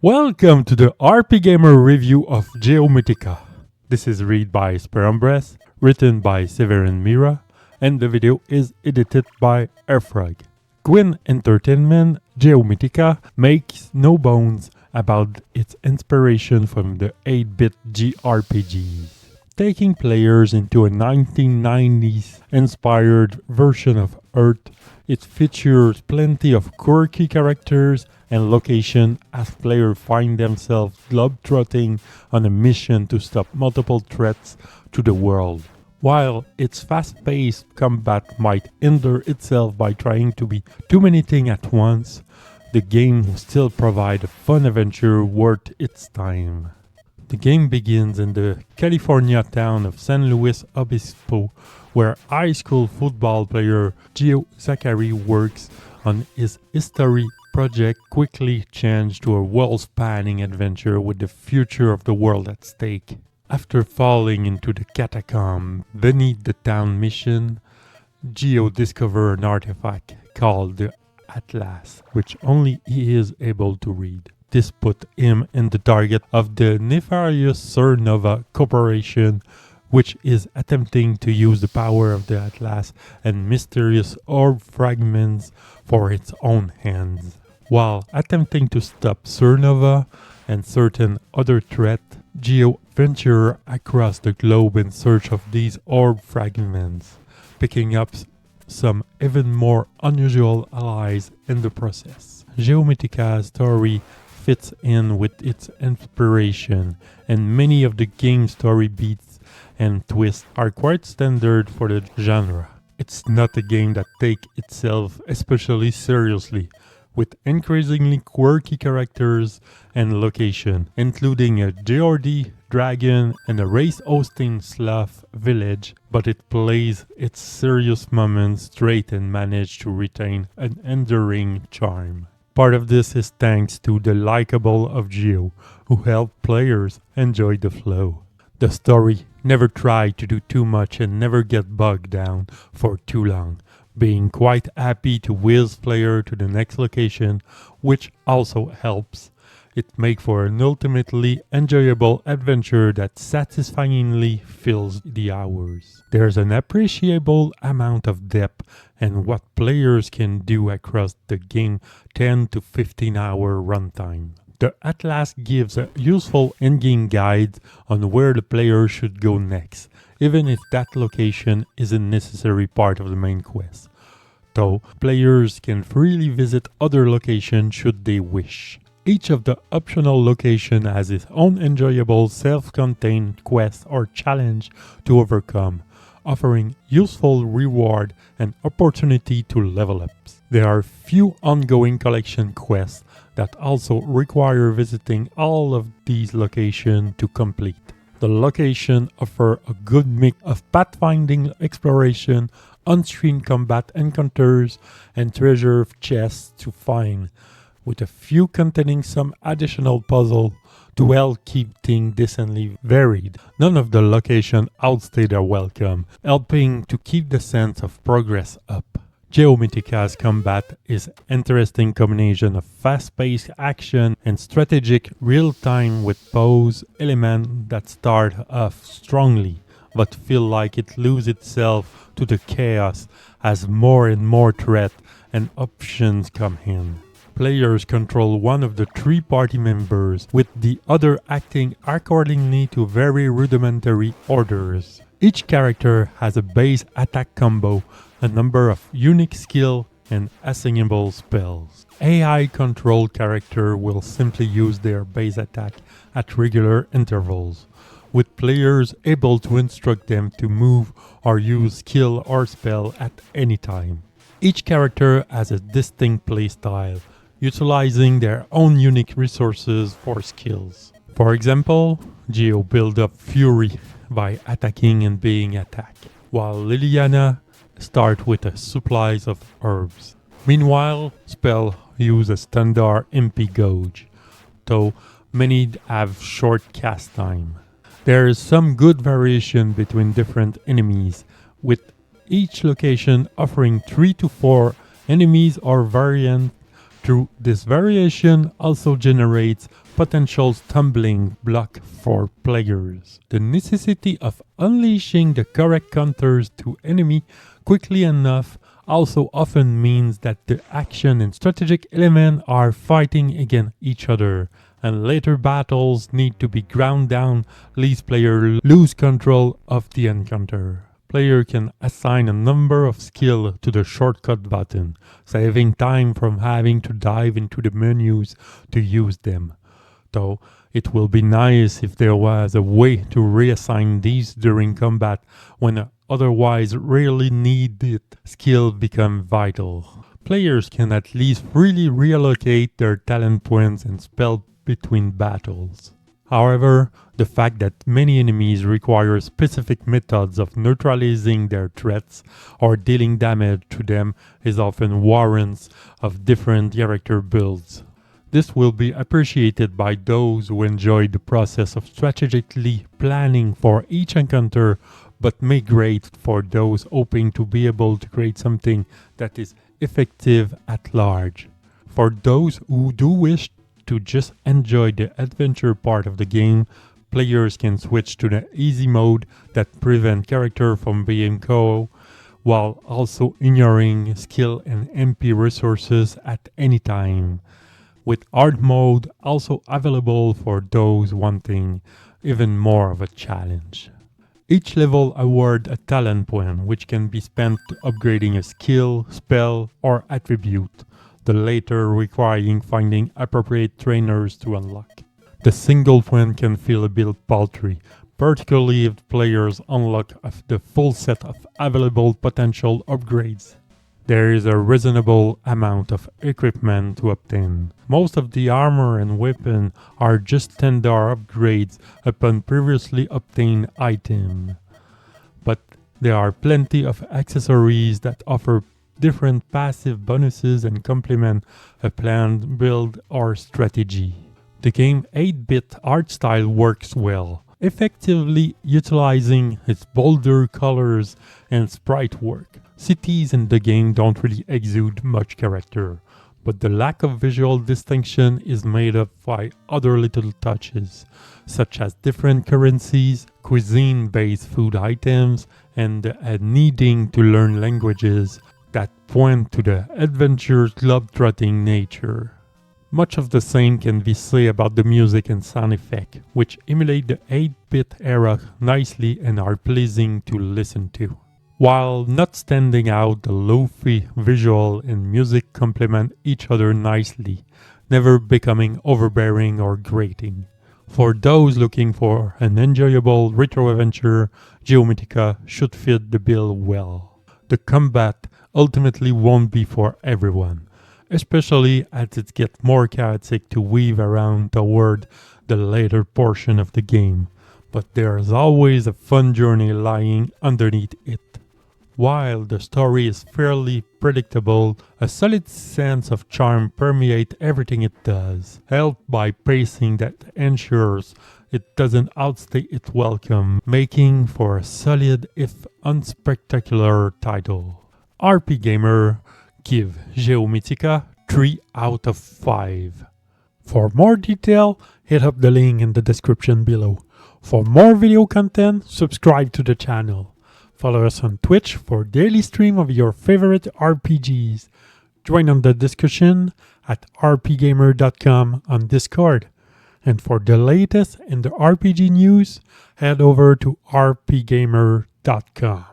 Welcome to the RPGamer review of Geo Mythica. This is read by Sperumbres, written by Severin Mira, and the video is edited by Airfrog. Gwyn Entertainment Geo Mythica makes no bones about its inspiration from the 8-bit JRPGs, taking players into a 1990s inspired version of Earth. It features plenty of quirky characters and location as players find themselves globetrotting on a mission to stop multiple threats to the world. While its fast-paced combat might hinder itself by trying to be too many things at once, the game still provides a fun adventure worth its time. The game begins in the California town of San Luis Obispo, where high school football player Geo Zachary works on his history project quickly changed to a world-spanning adventure with the future of the world at stake. After falling into the catacomb beneath the town mission, Geo discovers an artifact called the Atlas, which only he is able to read. This put him in the target of the nefarious Cernova Corporation, which is attempting to use the power of the Atlas and mysterious orb fragments for its own ends. While attempting to stop Cernova and certain other threats, Geo ventures across the globe in search of these orb fragments, picking up some even more unusual allies in the process. Geo Mythica's story fits in with its inspiration, and many of the game's story beats and twists are quite standard for the genre. It's not a game that takes itself especially seriously, with increasingly quirky characters and location, including a Geordie dragon and a race-hosting sloth village, but it plays its serious moments straight and manages to retain an enduring charm. Part of this is thanks to the likable of Geo, who help players enjoy the flow. The story never tried to do too much and never get bogged down for too long, being quite happy to whiz player to the next location, which also helps it make for an ultimately enjoyable adventure that satisfyingly fills the hours. There's an appreciable amount of depth and what players can do across the game 10 to 15 hour runtime. The Atlas gives a useful in-game guide on where the player should go next, even if that location isn't necessary part of the main quest, though players can freely visit other locations should they wish. Each of the optional locations has its own enjoyable self-contained quest or challenge to overcome, offering useful reward and opportunity to level up. There are few ongoing collection quests that also require visiting all of these locations to complete. The location offer a good mix of pathfinding exploration, on-screen combat encounters, and treasure chests to find, with a few containing some additional puzzle to help keep things decently varied. None of the locations outstay their welcome, helping to keep the sense of progress up. Geo Mythica's combat is an interesting combination of fast-paced action and strategic real-time with pose elements that start off strongly, but feel like it loses itself to the chaos as more and more threats and options come in. Players control one of the three party members, with the other acting accordingly to very rudimentary orders. Each character has a base attack combo, a number of unique skills, and assignable spells. AI-controlled characters will simply use their base attack at regular intervals, with players able to instruct them to move or use skill or spell at any time. Each character has a distinct playstyle, utilizing their own unique resources for skills. For example, Geo builds up Fury by attacking and being attacked, while Liliana starts with a supplies of herbs. Meanwhile, spell use a standard MP gauge, though many have short cast time. There is some good variation between different enemies, with each location offering 3 to 4 enemies or variants Through this variation also generates potential stumbling block for players. The necessity of unleashing the correct counters to enemy quickly enough also often means that the action and strategic elements are fighting against each other, and later battles need to be ground down lest player lose control of the encounter. Player can assign a number of skills to the shortcut button, saving time from having to dive into the menus to use them. Though it will be nice if there was a way to reassign these during combat when an otherwise rarely needed skill become vital. Players can at least freely reallocate their talent points and spell between battles. However, the fact that many enemies require specific methods of neutralizing their threats or dealing damage to them is often warrants of different character builds. This will be appreciated by those who enjoy the process of strategically planning for each encounter, but may grate for those hoping to be able to create something that is effective at large. For those who do wish to just enjoy the adventure part of the game, players can switch to the easy mode that prevents character from being KO, while also ignoring skill and MP resources at any time, with hard mode also available for those wanting even more of a challenge. Each level awards a talent point which can be spent upgrading a skill, spell, or attribute, the latter requiring finding appropriate trainers to unlock. The single point can feel a bit paltry, particularly if players unlock the full set of available potential upgrades. There is a reasonable amount of equipment to obtain. Most of the armor and weapon are just standard upgrades upon previously obtained item, but there are plenty of accessories that offer different passive bonuses and complement a planned build or strategy. The game's 8-bit art style works well, effectively utilizing its bolder colors and sprite work. Cities in the game don't really exude much character, but the lack of visual distinction is made up by other little touches, such as different currencies, cuisine-based food items, and needing to learn languages that point to the adventure globe-trotting nature. Much of the same can be said about the music and sound effects, which emulate the 8-bit era nicely and are pleasing to listen to. While not standing out, the lo-fi visual and music complement each other nicely, never becoming overbearing or grating. For those looking for an enjoyable retro adventure, Geo Mythica should fit the bill well. The combat ultimately won't be for everyone, especially as it gets more chaotic to weave around toward the later portion of the game, but there's always a fun journey lying underneath it. While the story is fairly predictable, a solid sense of charm permeates everything it does, helped by pacing that ensures it doesn't outstay its welcome, making for a solid if unspectacular title. RPGamer give Geo Mythica 3 out of 5. For more detail, hit up the link in the description below. For more video content, subscribe to the channel. Follow us on Twitch for daily stream of your favorite RPGs. Join on the discussion at rpgamer.com on Discord. And for the latest in the RPG news, head over to rpgamer.com.